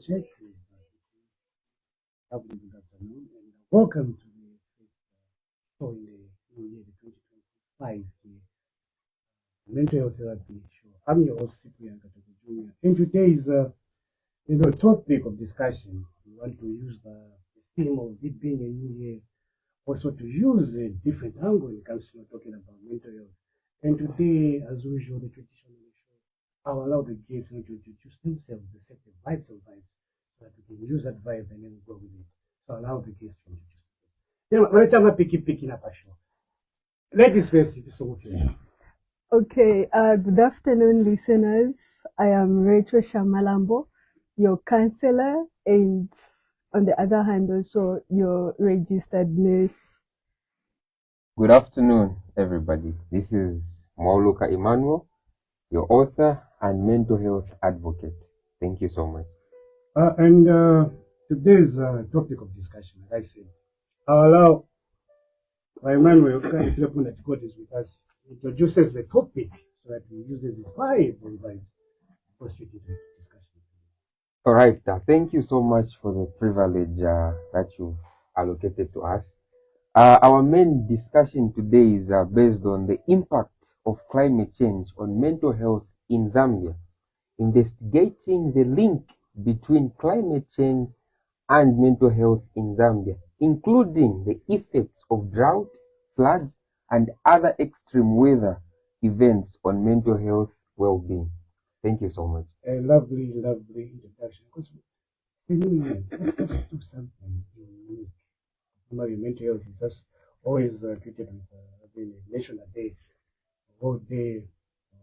Check. Lovely good afternoon and welcome to the show in the new year, the 2025 mental health therapy show. I'm your host, Cyprian Katoko Jr. And today's topic of discussion. We want to use the theme of it being a new year, also to use a different angle when it comes to talking about mental health. And today, as usual, the traditional show, I'll allow the guests to introduce themselves, they set the vibes of vibes, so that we can use that vibe and then go with it. So allow the guests to introduce themselves. Then, picking up a show. Ladies first, if it's okay. Okay, good afternoon, listeners. I am RACHEAL SHAMALAMBO, your counselor, and on the other hand, also your registered nurse. Good afternoon, everybody. This is EMMANUEL, your author and mental health advocate. Thank you so much. Today's topic of discussion, like I said, I'll allow Emmanuel that God is with us, introduces the topic so that we use the vibe and vibes for straight into discussion. All right. Thank you so much for the privilege that you've allocated to us. Our main discussion today is based on the impact of climate change on mental health in Zambia, investigating the link between climate change and mental health in Zambia, including the effects of drought, floods, and other extreme weather events on mental health well-being. Thank you so much. A lovely introduction. Let's do something unique. Mental health is just always treated with the National Day, World Day of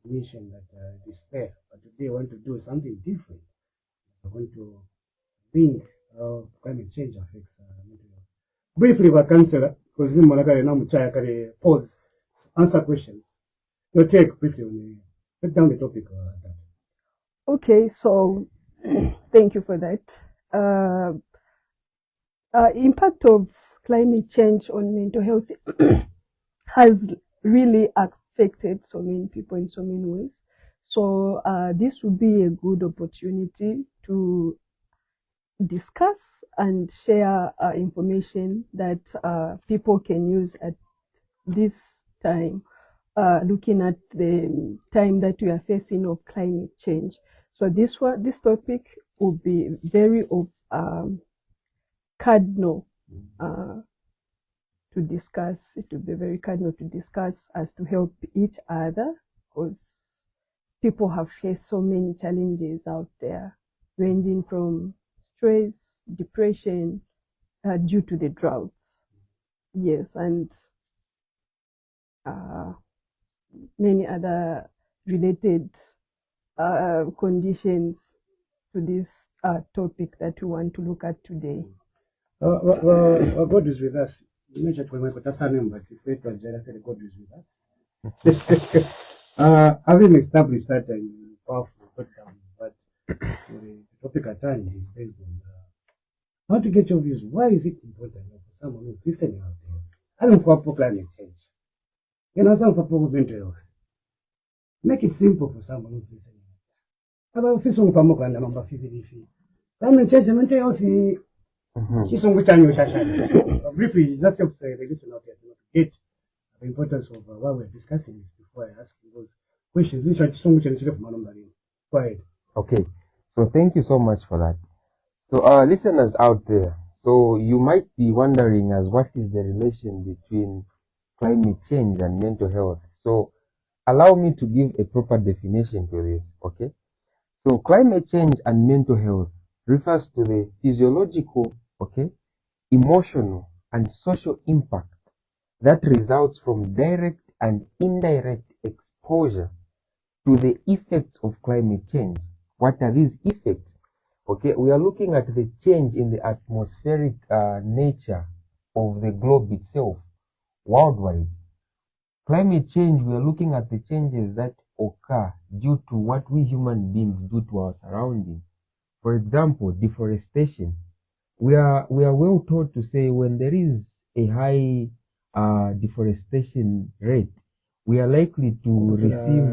recognition that it is there. But today I want to do something different. I want to think how climate change affects mental health. Briefly, by counselor, because pause, answer questions. Your take briefly on break down the topic. Okay, so thank you for that. Impact of climate change on mental health has really affected so many people in so many ways. So this would be a good opportunity to discuss and share information that people can use at this time, looking at the time that we are facing of climate change. So this topic will be very cardinal to discuss. It will be very cardinal to discuss as to help each other, because people have faced so many challenges out there, ranging from stress, depression, due to the droughts. Yes, and many other related conditions to this topic that we want to look at today. God is with us. You mentioned when but if God is with us. Having established that powerful breakdown, but the topic at hand is based on how to get your views. Why is it important for someone who's listening out there? I don't for climate change. Some for mental health. Make it simple for someone who's listening. About fishing for more than number 50. Climate change and mental health. Briefly, just help say the listener out there to get the importance of what we're discussing before I ask those questions. This is so much from my number. Go ahead. Okay, so thank you so much for that. So listeners out there, so you might be wondering as what is the relation between climate change and mental health. So allow me to give a proper definition to this, okay? So climate change and mental health refers to the physiological, okay, emotional and social impact that results from direct and indirect exposure to the effects of climate change. What are these effects? Okay, we are looking at the change in the atmospheric nature of the globe itself worldwide. Climate change, we are looking at the changes that occur due to what we human beings do to our surrounding. For example, deforestation. We are well taught to say when there is a high deforestation rate, we are likely to receive.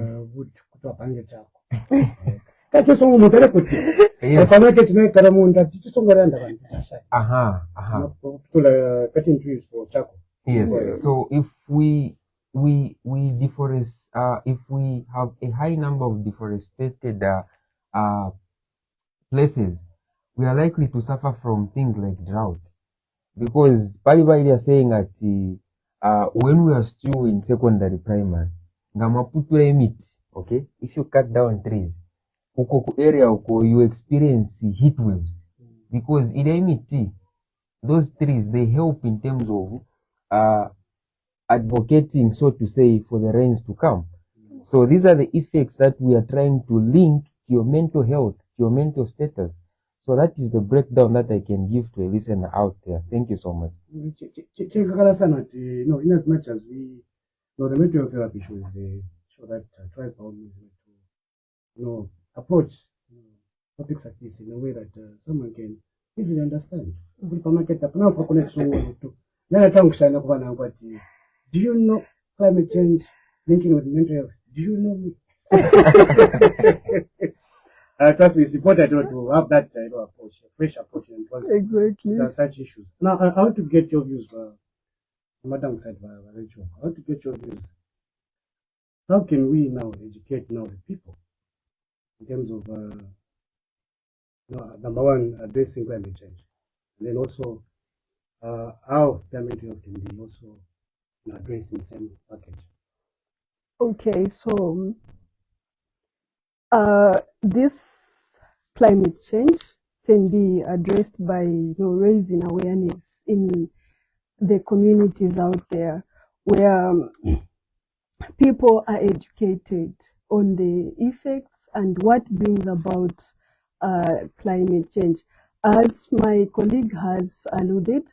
Yes. Cutting trees for charcoal. Yes. So if we deforest, if we have a high number of deforested places, we are likely to suffer from things like drought. Because Palibai are saying that when we are still in secondary primary, ngamaputula emiti, okay, if you cut down trees, uko area uko you experience heat waves. Because in emiti, those trees, they help in terms of advocating, so to say, for the rains to come. So these are the effects that we are trying to link to your mental health, to your mental status. So that is the breakdown that I can give to a listener out there. Thank you so much. In as much as we know, the mental health therapy shows show that tries to approach topics like this in a way that someone can easily understand. Do you know climate change linking with mental health? Do you know? Trust me, it's important to have that approach, a fresh approach, and exactly such issues. Now, I want to get your views, Madam said, Rachel. I want to get your views. How can we now educate the people in terms of number one, addressing climate change, and then also how their mental health can be also addressed in the same package? Okay, so this climate change can be addressed by raising awareness in the communities out there where people are educated on the effects and what brings about climate change. As my colleague has alluded,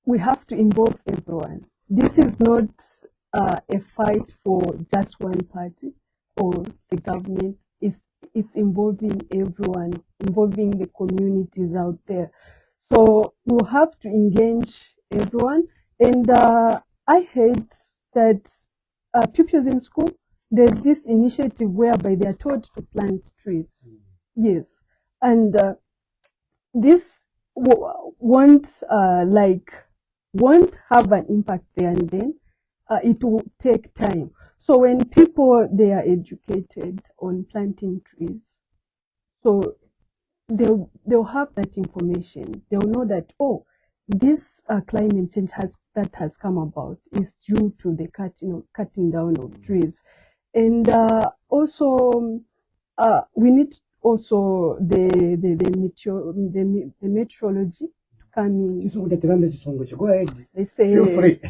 we have to involve everyone. This is not a fight for just one party or the government. It's involving everyone, involving the communities out there. So we'll have to engage everyone. And I heard that pupils in school, there's this initiative whereby they are taught to plant trees. Yes. And this won't have an impact there and then. It will take time. So when people, they are educated on planting trees, so they'll have that information. They'll know that, oh, this climate change that has come about is due to the cutting down of trees. And also we need also the meteorology to come in. Go ahead. They say feel free.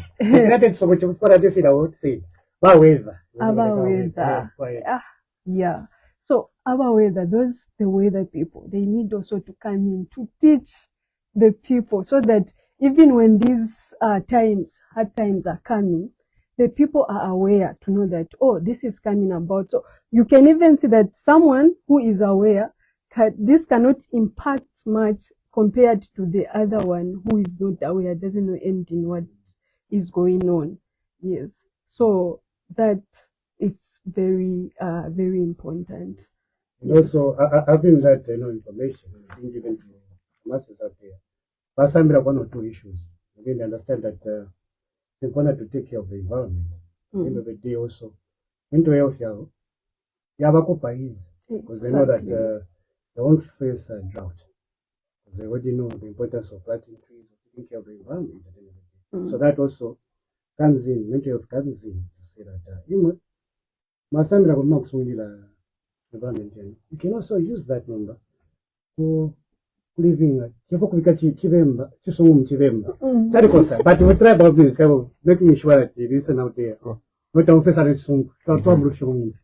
Our weather. Yeah. So our weather, the weather people, they need also to come in to teach the people so that even when these hard times are coming, the people are aware to know that, oh, this is coming about. So you can even see that someone who is aware, this cannot impact much compared to the other one who is not aware, doesn't know anything what is going on. Yes. So that is very, very important. And also, having that information being given to masses out there, but some have one or two issues. You really understand that it's important to take care of the environment. At the end of the day, also, mental health, because they know that they won't face a drought. Because they already know the importance of planting trees, of taking care of the environment. At the end of the day. So that also comes in, mental health comes in to say that, you can also use that number for living but we try about this kind of making sure that you listen out there.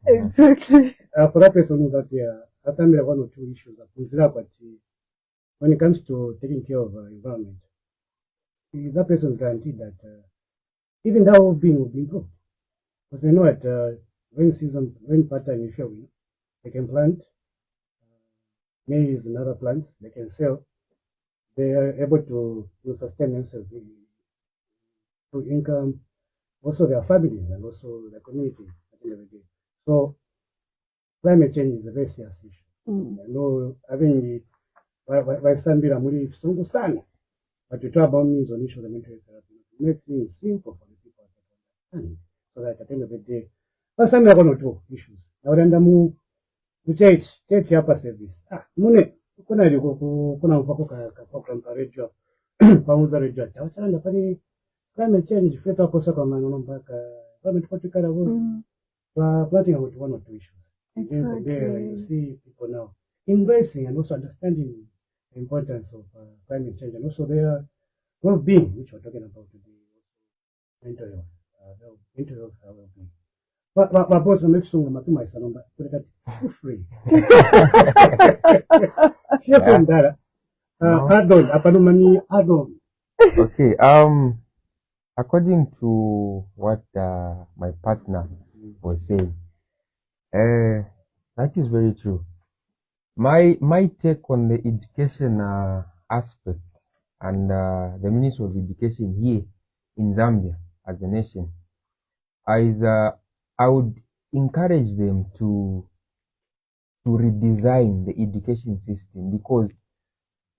Exactly. For that person who's out there, asambira one or two issues. But when it comes to taking care of environment, that person is guaranteed that even that whole being will be improved. Because they know at rain season, rain pattern, if you they can plant maize and other plants, they can sell. They are able to sustain themselves through income, also their families and also the community at the end of the day. So climate change is a very serious issue. I know having Zambia muri sungu sana, but we talk about means on issue of the mental health therapy to make things simple for the people to understand, so that at the end of the day, Zambia one or two issues. Now random church hapa service. Mune kuna mfako ka program ka radio pauza radio tawachana na pale climate change feta kosa kwa maneno mpaka kama tukotikana huko planting out one or two issues. Exactly. There you see people now embracing and also understanding the importance of climate change and also their well-being, which we're talking about today, mental health, mental health well-being. My boss will make sure I'm my salon, but put it for free. Add-on. Okay. According to what my partner was saying, that is very true. My take on the education aspect and the Ministry of Education here in Zambia as a nation is I would encourage them to redesign the education system, because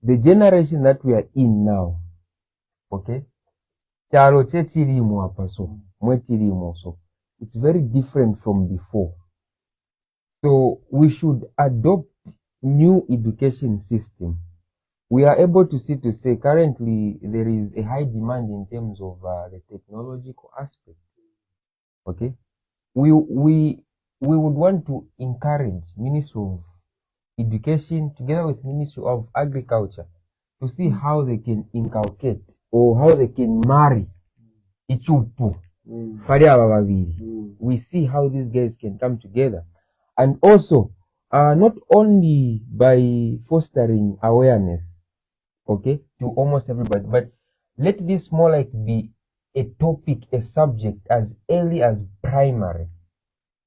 the generation that we are in now, okay, so it's very different from before. So we should adopt new education system. We are able to see to say currently there is a high demand in terms of the technological aspect. Okay, we would want to encourage Ministry of Education together with Ministry of Agriculture to see how they can inculcate or how they can marry ichupu. We see how these guys can come together, and also not only by fostering awareness, okay, to almost everybody, but let this more like be a topic, a subject as early as primary.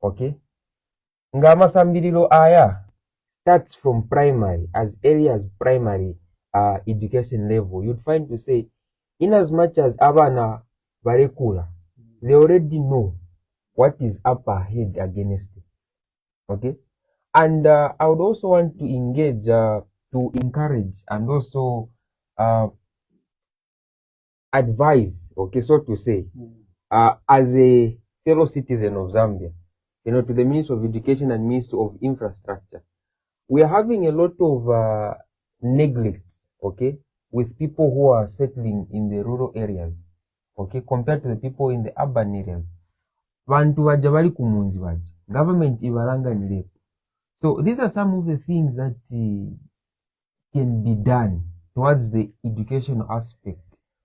Okay, ngama sambililo aya starts from primary, as early as primary education level. You'd find to say, in as much as abana barekula, they already know what is up ahead against it. Okay, and I would also want to engage to encourage and also advise, okay, so to say, as a fellow citizen of Zambia, to the Ministry of Education and Ministry of Infrastructure, we are having a lot of neglect, okay, with people who are settling in the rural areas, okay, compared to the people in the urban areas. Government ibaranga nilepo. So these are some of the things that can be done towards the educational aspect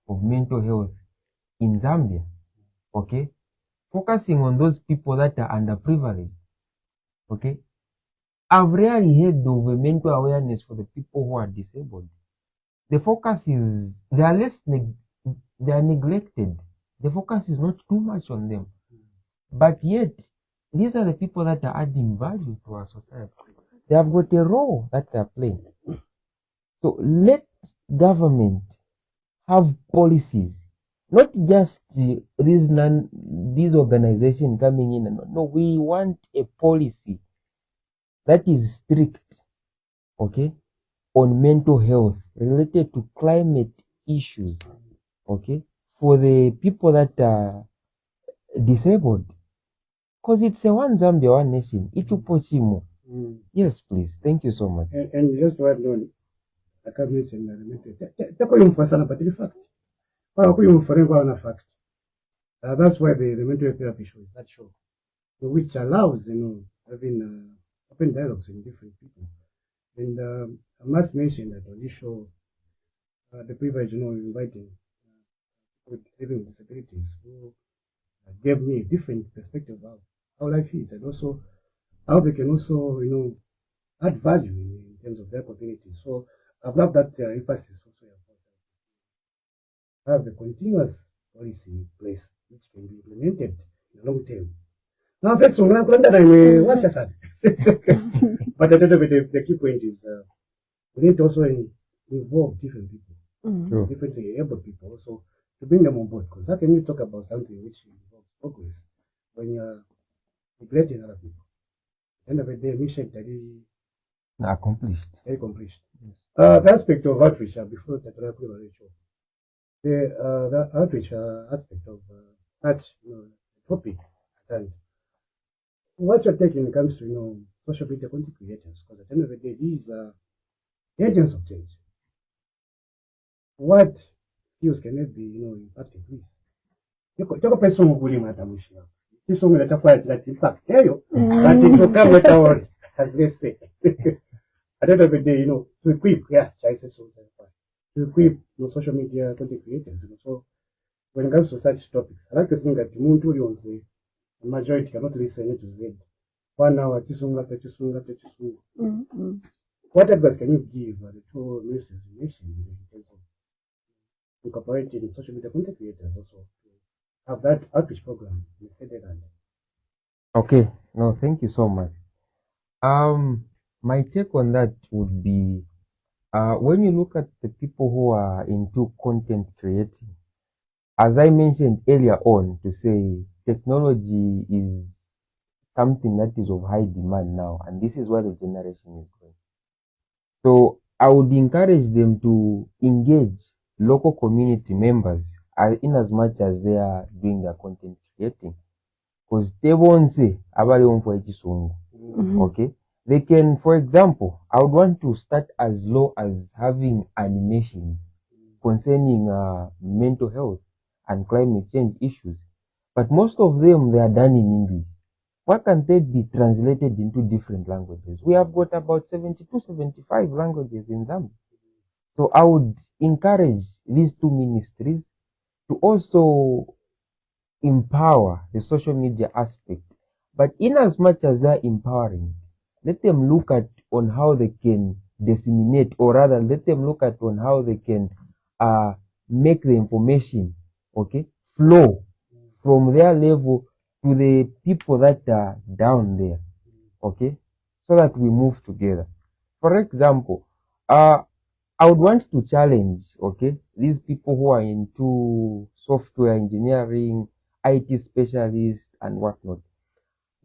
of mental health in Zambia, okay, focusing on those people that are underprivileged, okay. I've rarely heard of a mental awareness for the people who are disabled. The focus is, they are neglected. The focus is not too much on them. But yet, these are the people that are adding value to our society. They have got a role that they are playing. So let government have policies, not just these organizations coming in. No, we want a policy that is strict, okay, on mental health related to climate issues, okay, for the people that are disabled. Because it's a one Zambia, one nation. Ichupochimo. Yes, please. Thank you so much. And just to add on, I can't mention the fact. That's why the mental health therapy show is that show, which allows, having open dialogues with different people. And I must mention that on this show, the privilege, inviting people living with disabilities who gave me a different perspective of how life is, and also how they can also, add value in terms of their community. So I love that emphasis also have a continuous policy in place which can be implemented in the long term. Now, first, I'm going to what's that? But the key point is we need to also involve different people, Mm. differently able people, also to bring them on board. Because how can you talk about something which involves progress when you're neglecting other people? At the end of the day, mission is Accomplished. very accomplished. Yes. The aspect of outreach, before the the outreach aspect of such topic, and what's your take when it comes to social media content creators? Because at the end of the day, these are agents of change. What skills can they be impacted with? Choko pesa mkulima atamushia. Sisi mwe tafuta that impact. Eyo, that it will come later on, as they say. At the end of the day, to equip, yeah, choices to equip social media content creators. So when it comes to such topics, I like to think that the majority cannot listen to Z. 1 hour, chisunga. Mm-hmm. What advice can you give the two ministers you mentioned in terms of incorporating social media content creators also to have that outreach program instead and Okay. No, thank you so much. My take on that would be when you look at the people who are into content creating, as I mentioned earlier on, to say technology is something that is of high demand now, and this is where the generation is going. So I would encourage them to engage local community members in as much as they are doing their content creating. Because they won't say, okay? They can, for example, I would want to start as low as having animations concerning mental health and climate change issues. But most of them, they are done in English. Why can't they be translated into different languages? We have got about 72, 75 languages in Zambia. So I would encourage these two ministries to also empower the social media aspect. But in as much as they're empowering, let them look at on how they can disseminate, or rather let them look at on how they can make the information, okay, flow from their level to the people that are down there, okay, so that we move together. For example, I would want to challenge, okay, these people who are into software engineering, IT specialists, and whatnot.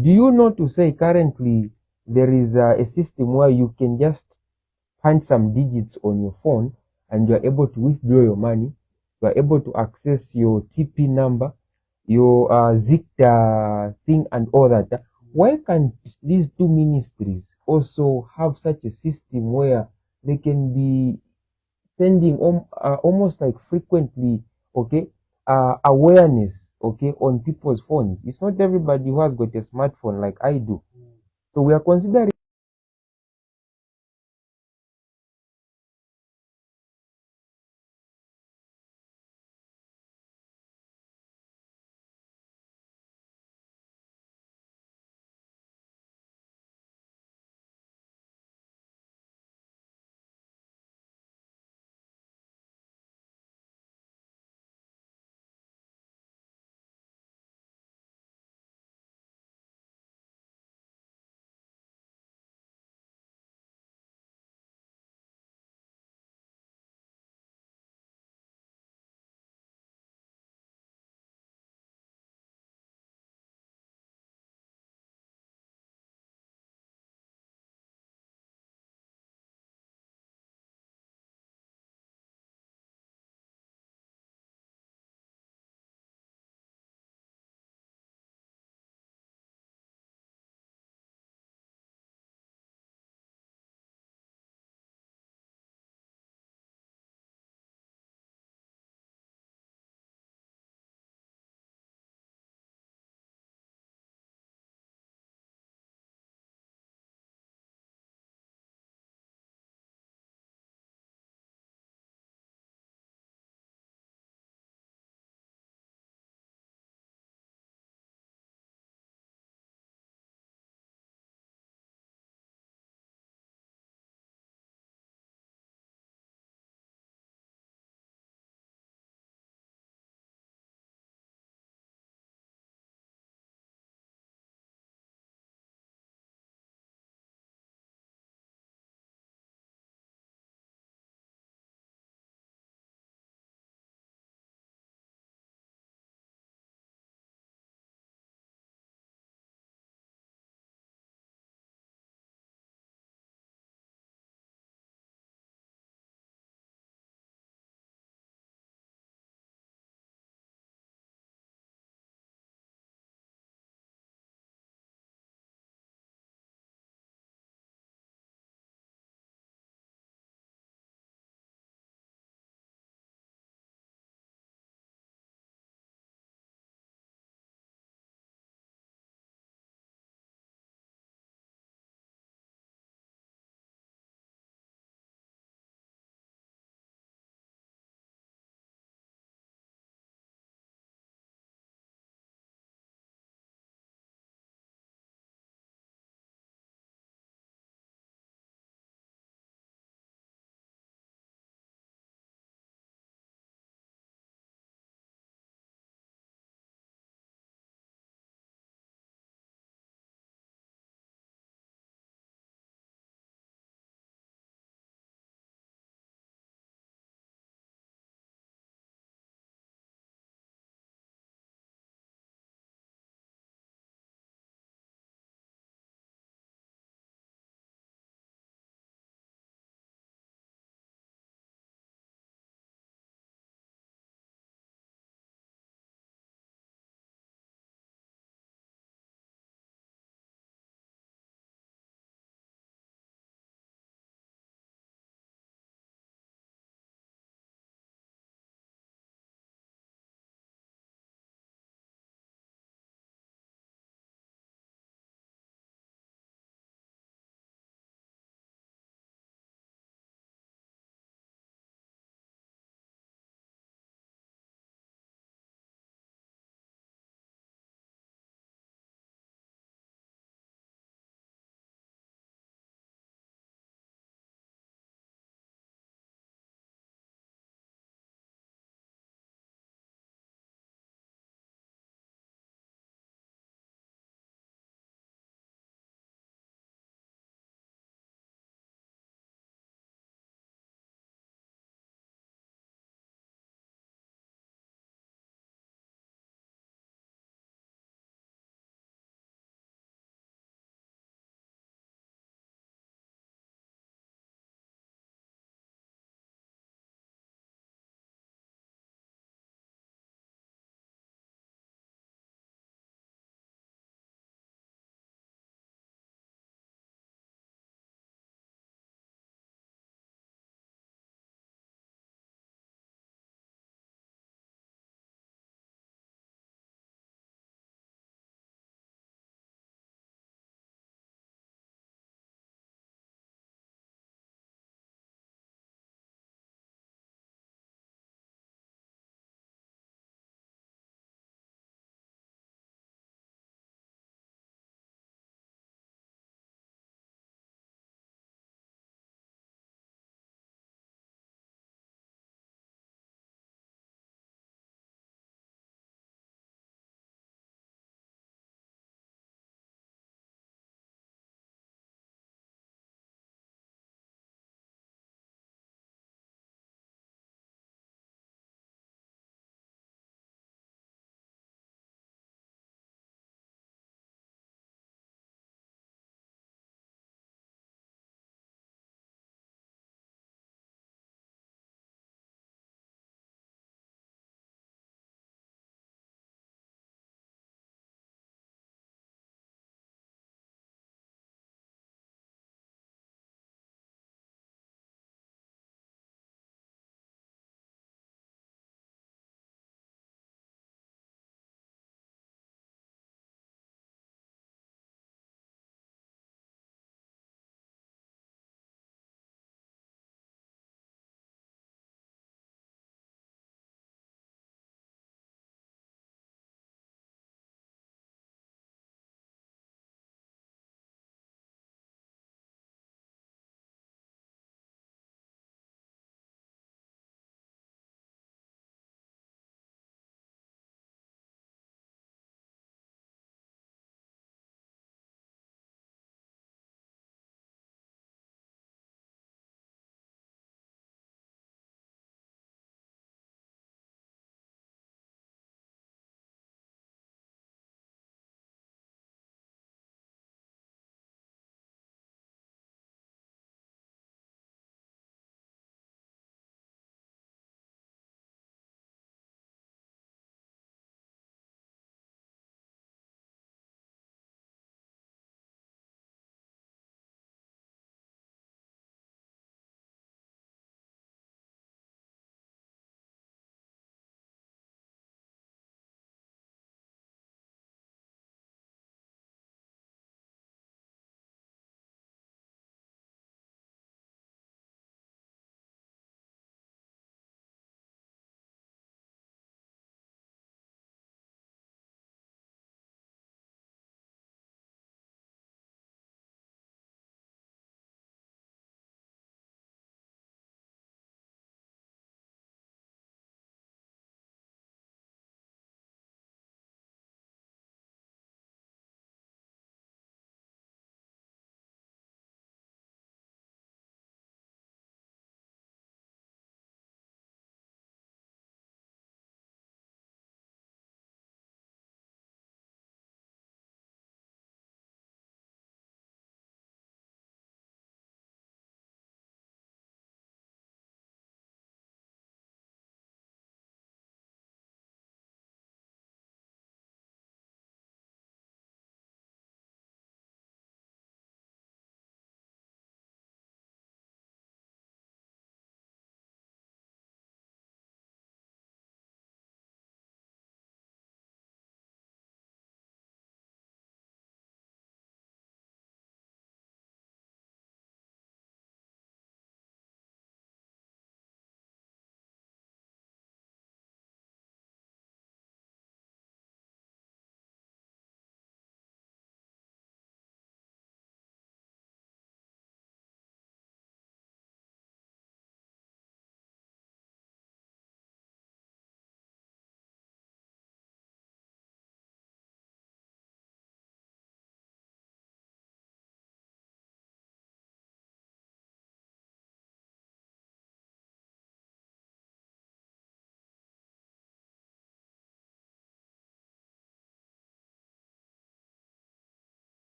Do you know to say currently there is a system where you can just punch some digits on your phone and you are able to withdraw your money, you are able to access your TP number, your ZICTA thing, and all that? Why can't these two ministries also have such a system where they can be sending almost like frequently, okay, awareness, okay, on people's phones? It's not everybody who has got a smartphone like I do. So we are considering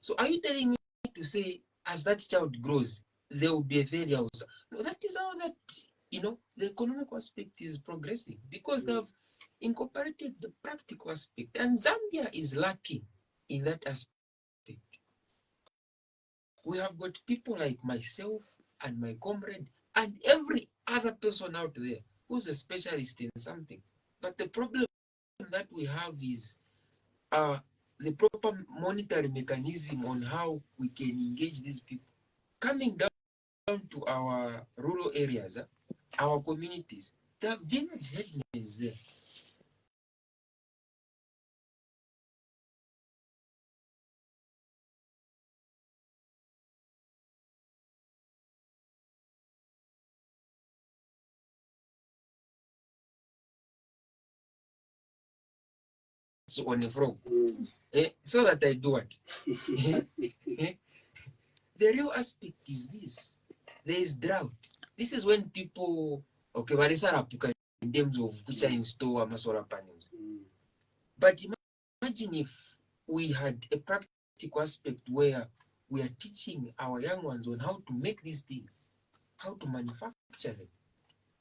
So are you telling me to say as that child grows, there will be a failure also? No, that is how that, the economic aspect is progressing because they've incorporated the practical aspect. And Zambia is lacking in that aspect. We have got people like myself and my comrade and every other person out there who's a specialist in something. But the problem that we have is the proper monetary mechanism on how we can engage these people. Coming down to our rural areas, our communities, there are village headmen there. So on a frog. So that I do what? The real aspect is this. There is drought. This is when people, okay, in terms of which I install solar panels. But imagine if we had a practical aspect where we are teaching our young ones on how to make these things, how to manufacture them.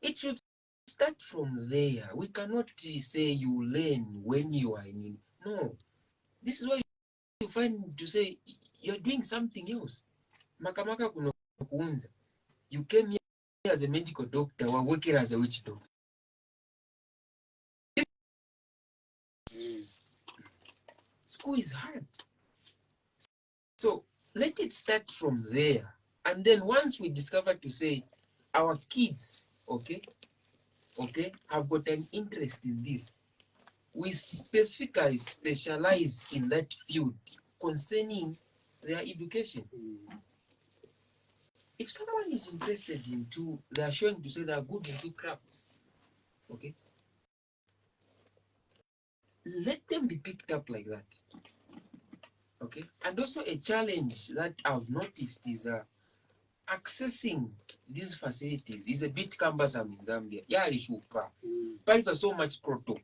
It should start from there. We cannot say you learn when you are in. No. This is why you find to say you're doing something else. Makamaka kuno kuunza. You came here as a medical doctor, we're working as a witch doctor. School is hard. So let it start from there. And then once we discover to say our kids, okay, have got an interest in this, we specifically specialize in that field concerning their education. If someone is interested into, they are showing to say they are good into crafts, okay, let them be picked up like that. Okay, and also a challenge that I've noticed is accessing these facilities is a bit cumbersome in Zambia. But there's so much protocol.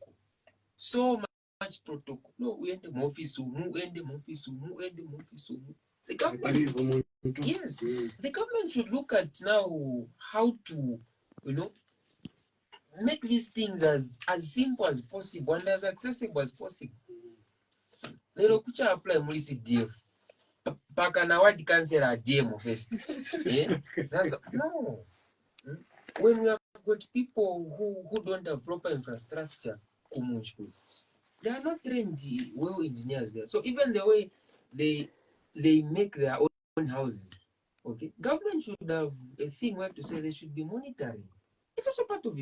So much protocol. No, we end the office, the government, yes, the government should look at now how to, make these things as simple as possible and as accessible as possible. Lero kucha apply muri CDF. Paka na ward councillor DM first. That's no. When we have got people who don't have proper infrastructure, they are not trained well engineers there. So even the way they make their own houses, okay, government should have a thing where to say they should be monitoring. It's also part of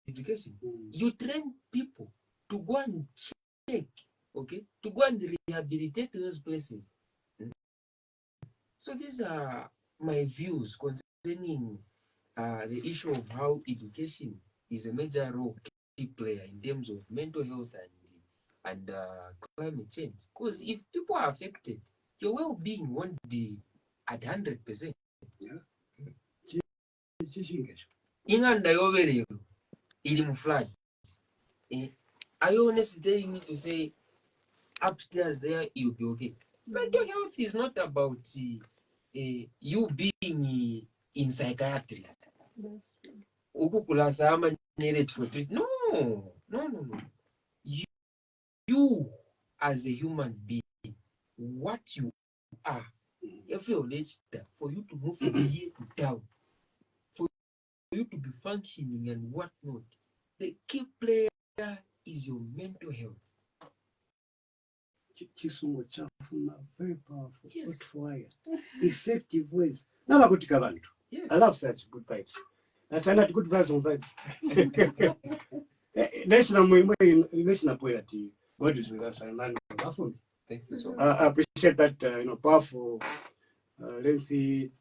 education. You train people to go and check, okay, to go and rehabilitate those places. So these are my views concerning the issue of how education is a major role key player in terms of mental health and climate change. Because if people are affected, your well-being won't be at 100%. Inganda yoberero ili mflood. Are you honest telling me to say upstairs there you'll be okay? Mental health is not about you being in psychiatry. That's true. No. You as a human being, what you are, for you to move from here to town, for you to be functioning and whatnot, the key player is your mental health. Very powerful, Yes. good fire, effective ways. Yes. I love such good vibes. That's why not good vibes on vibes. God is with us. Thank you so much. I appreciate that powerful, lengthy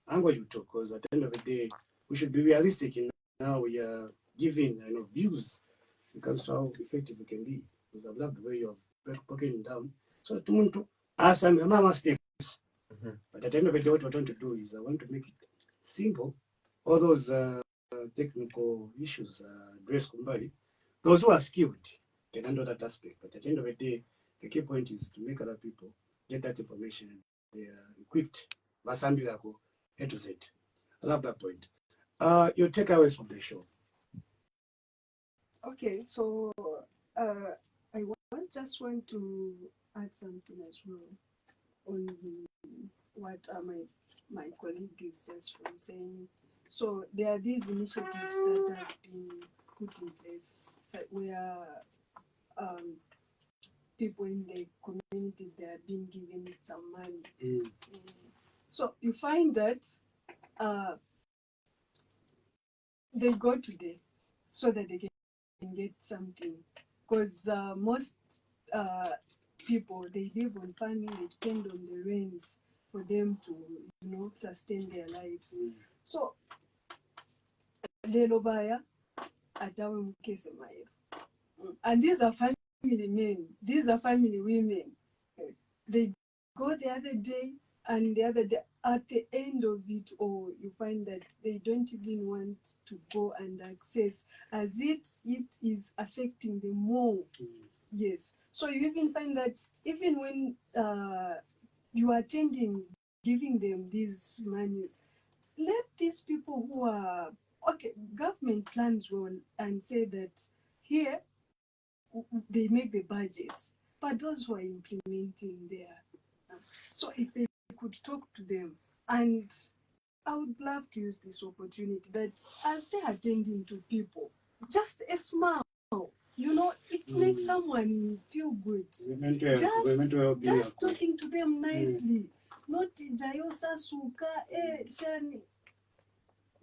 angle you took, because at the end of the day, we should be realistic in how we are giving views when it comes to how effective we can be. Because I've loved the way you're breaking down. So to ask some steps. But at the end of the day, what we're trying to do is I want to make it simple. All those technical issues addressed kumbali. Those who are skilled can handle that aspect. But at the end of the day, the key point is to make other people get that information. They are equipped. Vasambirako, A to Z. I love that point. Your takeaways from the show. Okay, so I just want to add something as well on what my colleague is just from saying. So there are these initiatives that have been put in place where people in the communities, they are being given some money. So you find that they go today so that they can get something, because most people, they live on farming, they depend on the rains for them to sustain their lives. So lelo baya atawe mkese maero, and these are family men, these are family women. They go the other day, and the other day, at the end of it all, you find that they don't even want to go and access, as it is affecting them more. Yes. So you even find that even when you are attending, giving them these monies, let these people who are, okay, government plans well and say that here they make the budgets, but those who are implementing there. So if they could talk to them, and I would love to use this opportunity that as they're attending to people, just a smile, it makes someone feel good. Just talking to them nicely, not Jayosa Suka, Shani.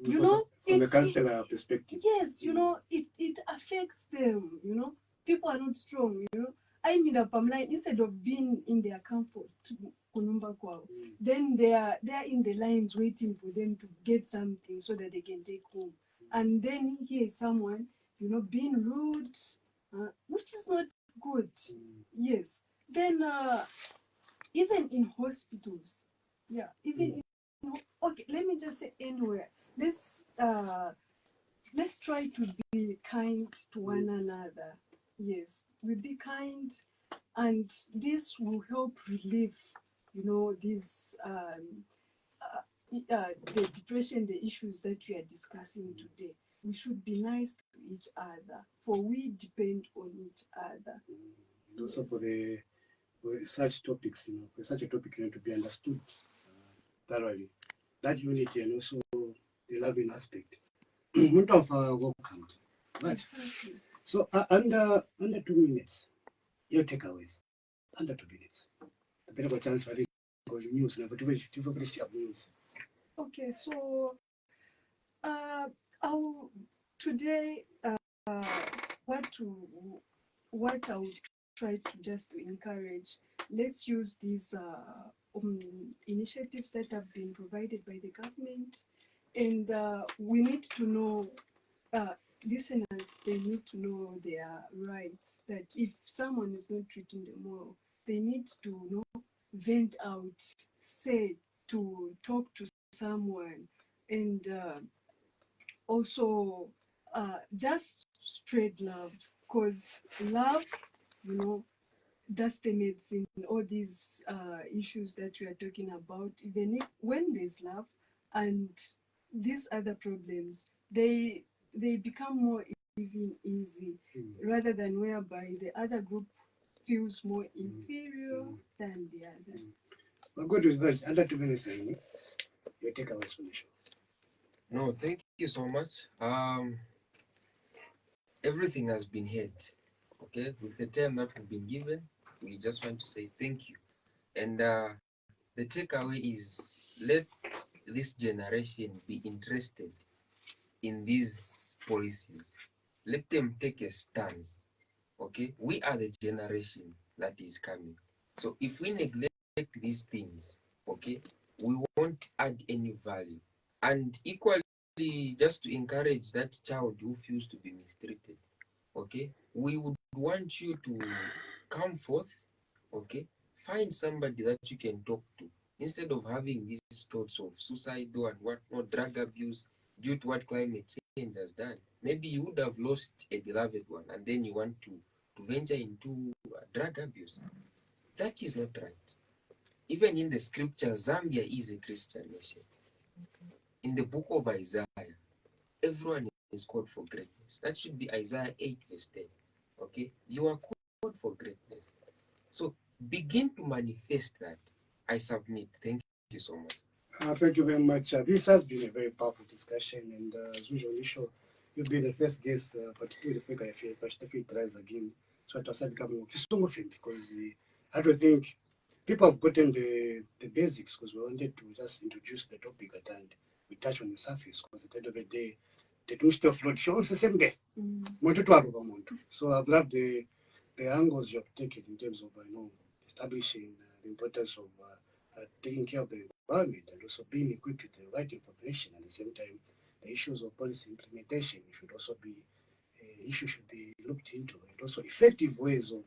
From a counselor perspective. Yes, it affects them. People are not strong. I mean, instead of being in their comfort, then they are in the lines waiting for them to get something so that they can take home. And then here is someone, being rude, which is not good. Yes. Then even in hospitals, even okay, let me just say anywhere. Let's try to be kind to one another. Yes, we be kind, and this will help relieve, this the depression, the issues that we are discussing today. We should be nice to each other, for we depend on each other. Also for such topics, for such a topic to be understood thoroughly, that unity and also the loving aspect. Would have welcomed. Right. Exactly. So under 2 minutes, your takeaways. Under 2 minutes. A bit of a chance for the news, but news. Okay, so today, what I would try to just to encourage, let's use these initiatives that have been provided by the government, and we need to know, listeners, they need to know their rights, that if someone is not treating them well, they need to vent out, say, to talk to someone, and also just spread love, because love, that's the medicine. All these issues that we are talking about, even if when there's love, and these other problems, they become more even easy, rather than whereby the other group feels more inferior than the other. We're good with that. Under 2 minutes, your takeaways from the show. No, thank you so much. Everything has been heard. Okay, with the time that we've been given, we just want to say thank you. And the takeaway is, let this generation be interested in these policies. Let them take a stance. Okay, we are the generation that is coming. So if we neglect these things, okay, we won't add any value. And equally, just to encourage that child who feels to be mistreated, okay, we would want you to come forth, okay, find somebody that you can talk to, instead of having these thoughts of suicidal and whatnot, drug abuse, due to what climate change has done. Maybe you would have lost a beloved one, and then you want to venture into drug abuse. That is not right. Even in the scriptures, Zambia is a Christian nation. In the book of Isaiah, everyone is called for greatness. That should be Isaiah 8 verse 10. Okay? You are called for greatness. So begin to manifest that. I submit. Thank you so much. Thank you very much. This has been a very powerful discussion, and as usual, Nisho, you'll be the first guest, particularly the figure if you tries again. So it was becoming so much because I don't think people have gotten the basics because we wanted to just introduce the topic at hand. We touch on the surface because at the end of the day, the two stuff float shows the same day. So I've loved the angles you have taken in terms of establishing the importance of taking care of the environment and also being equipped with the right information. At the same time, the issues of policy implementation should also be issue should be looked into, and also effective ways of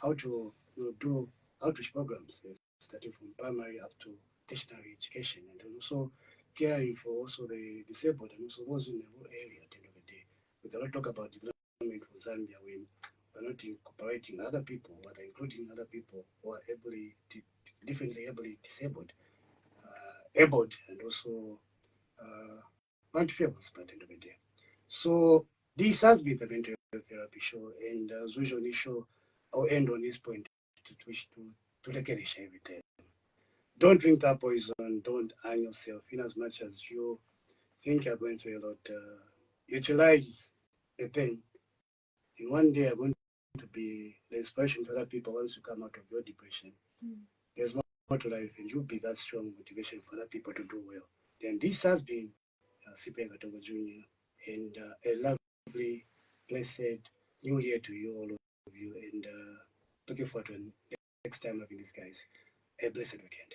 how to do outreach programs, starting from primary up to tertiary education, and also caring for also the disabled and also those in the rural area. At the end of the day, we cannot talk about development for Zambia when we're not incorporating other people, or including other people who are differently ably disabled, abled, and also non-disabled at the end of the day. So this has been the mental health therapy show, and as usual, this show I'll end on this point to take a share every time. Don't drink that poison. Don't harm yourself. In as much as you think you're going through a lot, utilize the pain. In one day, I'm going to be the inspiration for other people once you come out of your depression. There's more to life, and you'll be that strong motivation for other people to do well. Then this has been Cyprian Katongo Jr. and a lovely, blessed New Year to you, all of you, and looking forward to next time having these guys. A blessed weekend.